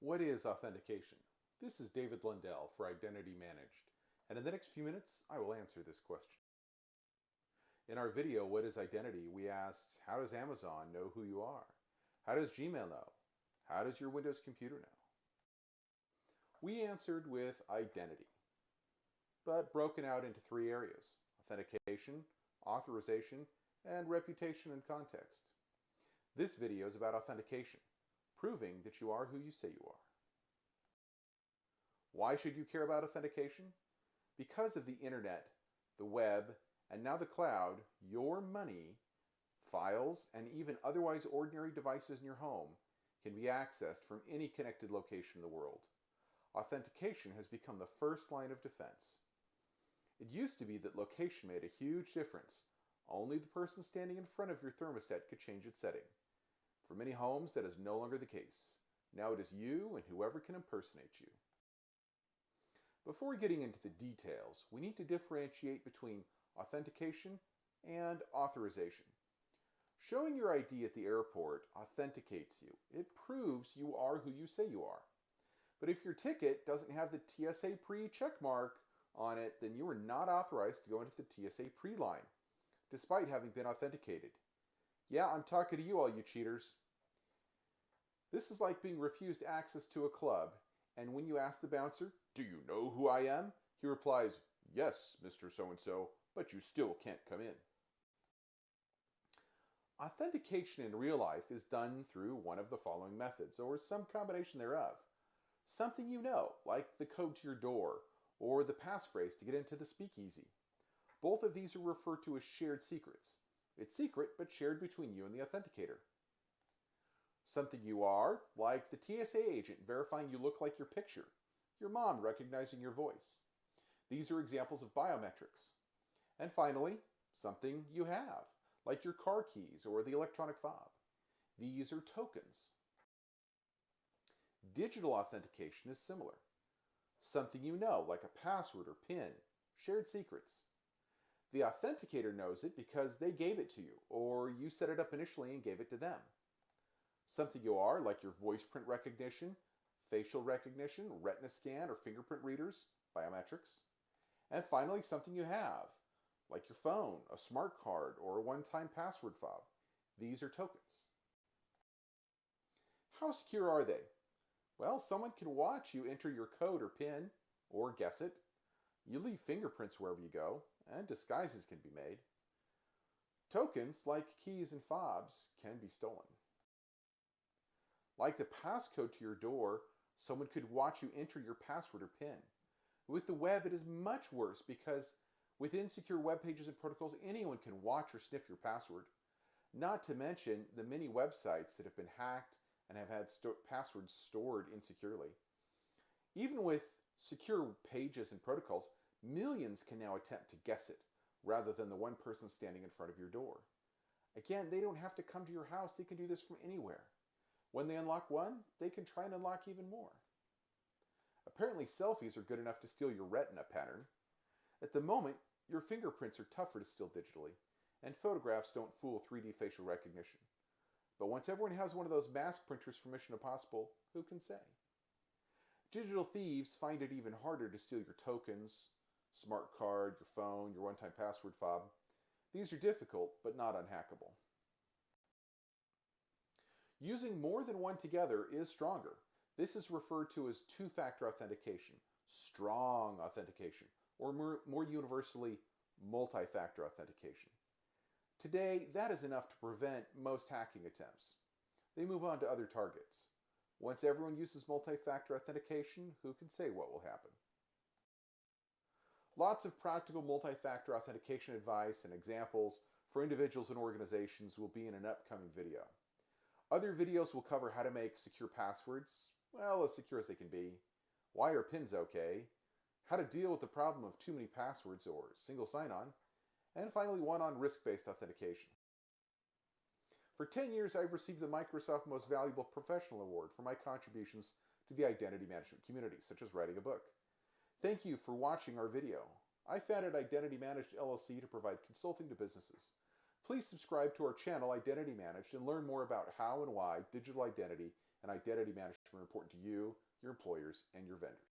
What is authentication? This is David Lundell for Identity Managed, and in the next few minutes I will answer this question. In our video, What is Identity?, we asked, how does Amazon know who you are? How does Gmail know? How does your Windows computer know? We answered with identity, but broken out into three areas: authentication, authorization, and reputation and context. This video is about authentication, proving that you are who you say you are. Why should you care about authentication? Because of the internet, the web, and now the cloud, your money, files, and even otherwise ordinary devices in your home can be accessed from any connected location in the world. Authentication has become the first line of defense. It used to be that location made a huge difference. Only the person standing in front of your thermostat could change its setting. For many homes, that is no longer the case. Now it is you and whoever can impersonate you. Before getting into the details, we need to differentiate between authentication and authorization. Showing your ID at the airport authenticates you. It proves you are who you say you are. But if your ticket doesn't have the TSA pre-check mark on it, then you are not authorized to go into the TSA pre-line, despite having been authenticated. Yeah, I'm talking to you, all you cheaters. This is like being refused access to a club, and when you ask the bouncer, "Do you know who I am?" he replies, "Yes, Mr. So-and-so, but you still can't come in." Authentication in real life is done through one of the following methods, or some combination thereof. Something you know, like the code to your door, or the passphrase to get into the speakeasy. Both of these are referred to as shared secrets. It's secret, but shared between you and the authenticator. Something you are, like the TSA agent verifying you look like your picture, your mom recognizing your voice. These are examples of biometrics. And finally, something you have, like your car keys or the electronic fob. These are tokens. Digital authentication is similar. Something you know, like a password or PIN, shared secrets. The authenticator knows it because they gave it to you, or you set it up initially and gave it to them. Something you are, like your voice print recognition, facial recognition, retina scan, or fingerprint readers, biometrics. And finally, something you have, like your phone, a smart card, or a one-time password fob. These are tokens. How secure are they? Well, someone can watch you enter your code or PIN, or guess it. You leave fingerprints wherever you go, and disguises can be made. Tokens, like keys and fobs, can be stolen. Like the passcode to your door, someone could watch you enter your password or PIN. With the web, it is much worse because with insecure web pages and protocols, anyone can watch or sniff your password. Not to mention the many websites that have been hacked and have had passwords stored insecurely. Even with secure pages and protocols, millions can now attempt to guess it, rather than the one person standing in front of your door. Again, they don't have to come to your house, they can do this from anywhere. When they unlock one, they can try and unlock even more. Apparently, selfies are good enough to steal your retina pattern. At the moment, your fingerprints are tougher to steal digitally, and photographs don't fool 3D facial recognition. But once everyone has one of those mask printers for Mission Impossible, who can say? Digital thieves find it even harder to steal your tokens, smart card, your phone, your one-time password fob. These are difficult, but not unhackable. Using more than one together is stronger. This is referred to as two-factor authentication, strong authentication, or more universally, multi-factor authentication. Today, that is enough to prevent most hacking attempts. They move on to other targets. Once everyone uses multi-factor authentication, who can say what will happen? Lots of practical multi-factor authentication advice and examples for individuals and organizations will be in an upcoming video. Other videos will cover how to make secure passwords, well, as secure as they can be, why are PINs okay, how to deal with the problem of too many passwords or single sign-on, and finally one on risk-based authentication. For 10 years, I've received the Microsoft Most Valuable Professional Award for my contributions to the identity management community, such as writing a book. Thank you for watching our video. I founded Identity Managed LLC to provide consulting to businesses. Please subscribe to our channel, Identity Managed, and learn more about how and why digital identity and identity management are important to you, your employers, and your vendors.